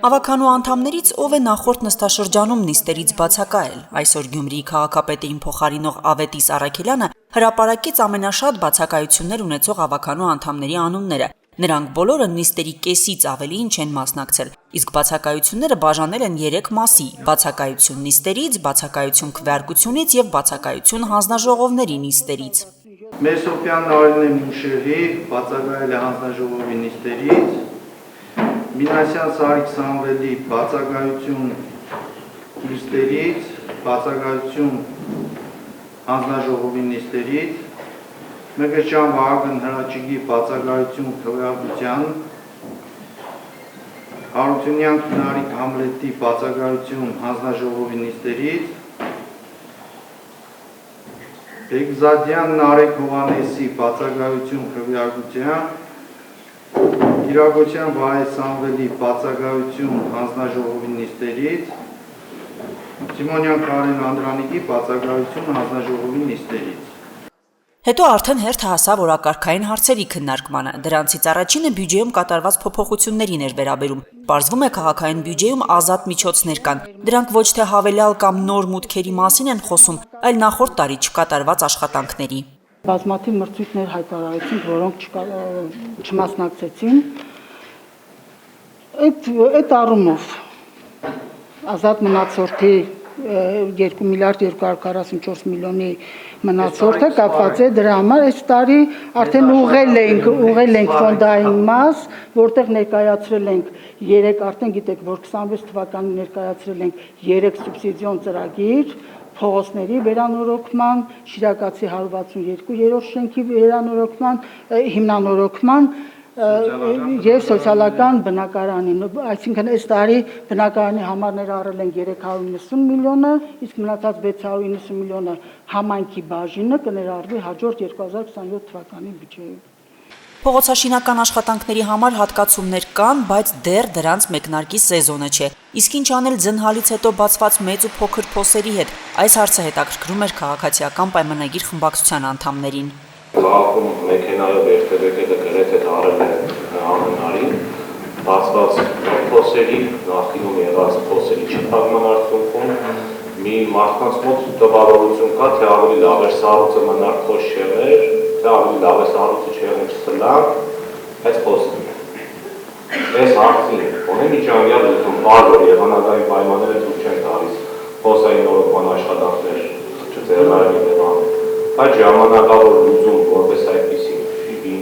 Ավականու անդամներից ով է նախորդ նստաշրջանում նիստերից բացակայել։ Այսօր Գյումրիի քաղաքապետին փոխարինող Ավետիս Առաքելյանը հրապարակեց ամենաշատ բացակայություններ ունեցող ավականու անդամների անունները։ Նրանք բոլորը նիստերի կեսից ավելին չեն մասնակցել, իսկ բացակայությունները բաժանել են 3 մասի՝ բացակայություն նիստերից, բացակայություն քվեարկությունից եւ բացակայություն հանձնաժողովների նիստերից։ Մեսոպյան Նարինե Մուշերի բացակայել է հանձնաժողովի նիստերից, Մինասյան Սարիկ Սամվելի բացակայություն նիստերից, բացակայություն հանձնաժողովի նիստերից, Մեկեչյան Վահագն Հրաչիկի բացակայություն քվեարկության, Հարությունյան Քնարիկ Համլետի բացակայություն հանձնաժողովի նիստերից, Բեգզադյան Նարեկ Հովանեսի բացակայություն քվեարկության, Կիրակոցյան Վահե Սամվելի բացակայություն հանձնաժողովի նիստերից, Սիմոնյան Կարեն Անդրանիկի բացակայություն հանձնաժողովի նիստերից։ Հետո արդեն հերթը հասավ օրակարգային հարցերի քննարկմանը։ Դրանցից առաջինը բյուջեում կատարված փոփոխություններին էր վերաբերում։ Պարզվում է, քաղաքային բյուջեում ազատ միջոցներ կան։ Դրանք ոչ թե հավելյալ կամ նոր մուտքերի մասին են խոսում, այլ նախորդ տարի չկատարված աշխատանքների։ Բազմաթիվ մրցույթներ հայտարարեցին, որոնք չմասնակցեցին։ Այդ առումով ազատ մնացորդի 2 միլիարդ 244 միլիոնի մնացորդը կապված է դրա համար այս տարի արդեն ուղղել ենք ֆոնդային մաս, որտեղ ներկայացրել ենք 3 արդեն գիտեք, որ 26 թվականին ներկայացրել ենք 3 սուբսիդիոն ծրագիր, փողոցների վերանորոգման, Շիրակացի 162-րդ շենքի վերանորոգման, հիմնանորոգման եւ սոցիալական բնակարանին, այսինքն այս տարի բնակարանի համարները առել են 390 միլիոնը, իսկ մնացած 690 միլիոնը համայնքի բաժինը կներառվի հաջորդ 2027 թվականի բյուջեում։ Փողոցաշինական աշխատանքների համար հատկացումներ կան, բայց դեռ դրանց մեկնարկի սեզոնը չէ։ Իսկ ինչ անել ձնհալից հետո բացված մեծ ու փոքր փոսերի հետ։ Այս հարցը հետաքրքրում էր քաղաքացիական պայմանագիր խմբակցության անդամներին։ Քաղաքում մեքենայով երթևեկելը գրեթե դարել է անհնարին, բացված փոսերի, նախկինում եղած փոսերի չփակման արդյունքում մի մարդկանց մոտ տպավորություն կա, թե ավելի լավ էր սառույցը մնար փոս չեղեր, թե ավելի լավ է սառույցը չեղեր չսլանք, այս փոսն է։ Այս հարցին ունեն միջանկյալ լուծում, որ եղանակային պայմանները ցույց չեն տալիս փոսային նորոգման աշխատանքներ չձեռնարկել եւ այդ ժամանակավոր լուծում, որպես այդպիսի ֆիբին,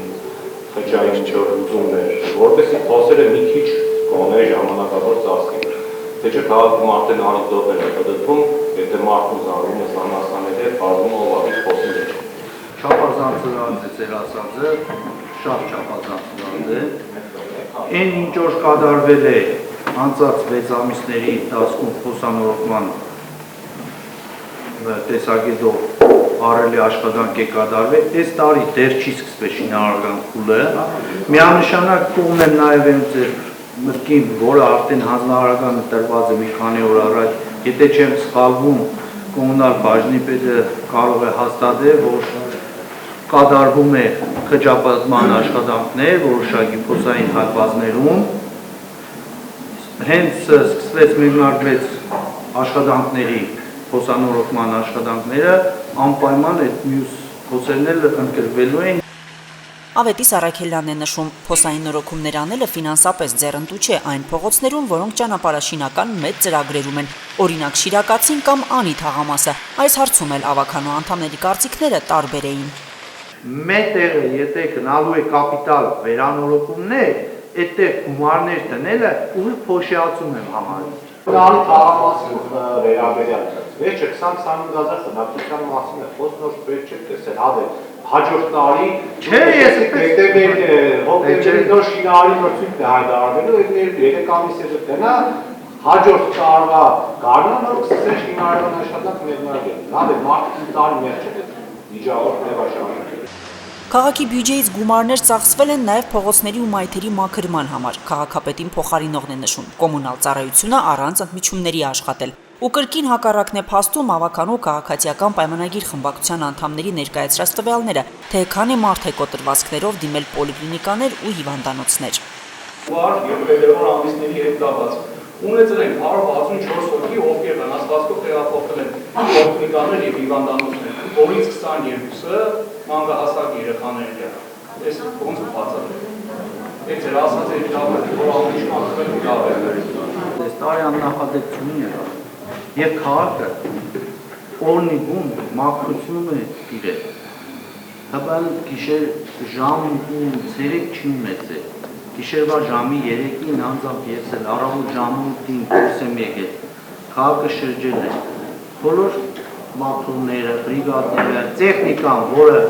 խճային լուծումներ, որպեսզի փոսերը մի քիչ գոնե ժամանակավոր ծածկեն։ Թե չէ քաղաքում արդեն անեկդոտներ են պատմում, եթե մարդու զարումը սանասանել է, բարձում ովավի փոսի մեջ։ Չափազանցված է ձեր ասածը, շատ չափազանցված է։ Այն ինչ որ կատարվել է անցած 6 ամիսների ընթացքում փոսանորոգման տեսակետով արելի աշխատանք է կատարվել, այս տարի դեռ չի սկսվել շինարարական փուլը, միանշանակ կողմն եմ նաև եմ ձեր մտքին, որը արդեն հանձնարարականը տրված է մի քանի օր առաջ, եթե չեմ սխալվում, կոմունալ բաժնի պետը կարող է հաստատել, որ կատարվում է խճապատման աշխատանքներ որոշակի փոսային հատվածներում, հենց սկսվեց մեկնարկվեց աշխատանքների փոսանորոգման աշխատանքները անպայման այդ մյուս փոսերները ընկրվելու են։ Ավետիս Առաքելյանն է նշում, փոսային նորոգումներ անելը ֆինանսապես ձեռնտու չէ այն փողոցներում, որոնք ճանապարհաշինական մեծ ծրագրերում են, օրինակ Շիրակացին կամ Անի թաղամասը։ Այս հարցում էլ ավականու անդամների կարծիքները տարբեր էին։ Մետերը, եթե գնալու է կապիտալ վերանորոգումներ, այդտեղ գումարներ դնելը ուղիղ փոշիացում եմ համարում։ Անի թաղամասի վերաբերյալ վերջը 20-25,000 բնակչության մասին է, խոսքնոր պետք չէ տեսել, հավել, հաջորդ տարի, չէ, ես հոկտեմբերի նոր շինարարի մրցույթն է հայտարարվելու, այդ 3 ամիսը տնա, հաջորդ տարվա գարնան, որ սկսեն շինարարական աշխատանք մեկնարկել, հավել, մարդիկ տարի մեր չէ, միջավայր ներաշարժ։ Քաղաքի բյուջեից գումարներ ծախսվել են նաև փողոցների ու մայթերի մաքրման համար։ Քաղաքապետին փոխարինողն է նշում, կոմունալ ծառայությունը առանց ընդմիջումների աշխատել։ Ու կրկին հակառակն է փաստում ավականու քաղաքացիական պայմանագիր խմբակցության անդամների ներկայացրած տվյալները, թե քանի մարդ է կոտրվածքներով դիմել պոլիկլինիկաներ ու հիվանդանոցներ։ Վար եւ ֆեդերալ ամիսների հետ կապված ունեցել են 164 հոգի, ովքեր վնասվածքով տեղափոխվել են պոլիկլինիկաներ եւ հիվանդանոցներ, որից 22-ը մանկահասակ երեխաներ են։ Այս ոնց բացատրել։ Այդ ձեր ասած այդ դավթի որ ամիշ մաքրել լավ է։ Այս տարի աննախադեպություն եղավ։ Եվ քաղաքը օրնի գում մաքրությունը իրեր։ Հաբան գիշեր ժամ ու ցերեկ չի ունեցել։ Գիշերվա ժամի 3-ին անձամբ ես էլ առավոտ ժամը 8-ին դուրս եմ եկել։ Քաղաքը շրջել է։ Բոլոր մաքրումները, բրիգադները, տեխնիկան, որը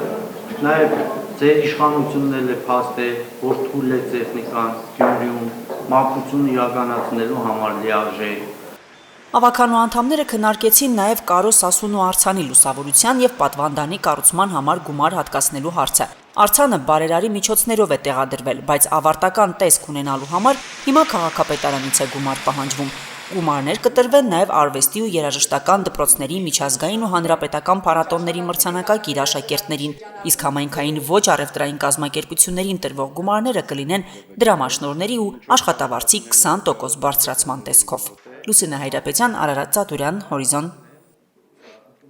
նաև ձեր իշխանությունն էլ է փաստել, որ թույլ է տեխնիկան Գյումրիում մաքրությունը իրականացնելու համար լիարժեք։ Ավականու անդամները քննարկեցին նաև Կարո Սասունու արձանի լուսավորության եւ պատվանդանի կառուցման համար գումար հատկացնելու հարցը։ Արձանը բարերարի միջոցներով է տեղադրվել, բայց ավարտական տեսք ունենալու համար հիմա քաղաքապետարանից է գումար պահանջվում։ Գումարներ կտրվեն նաև արվեստի ու երաժշտական դպրոցների միջազգային ու հանրապետական փառատոնների մրցանակակիր աշակերտներին, իսկ համայնքային ոչ առևտրային կազմակերպություններին տրվող գումարները կլինեն դրամաշնորհների ու աշխատավարձի 20% բարձրացման տեսքով։ Լուսինե Հայրապետյան, Արարատ Ծատուրյան, Հորիզոն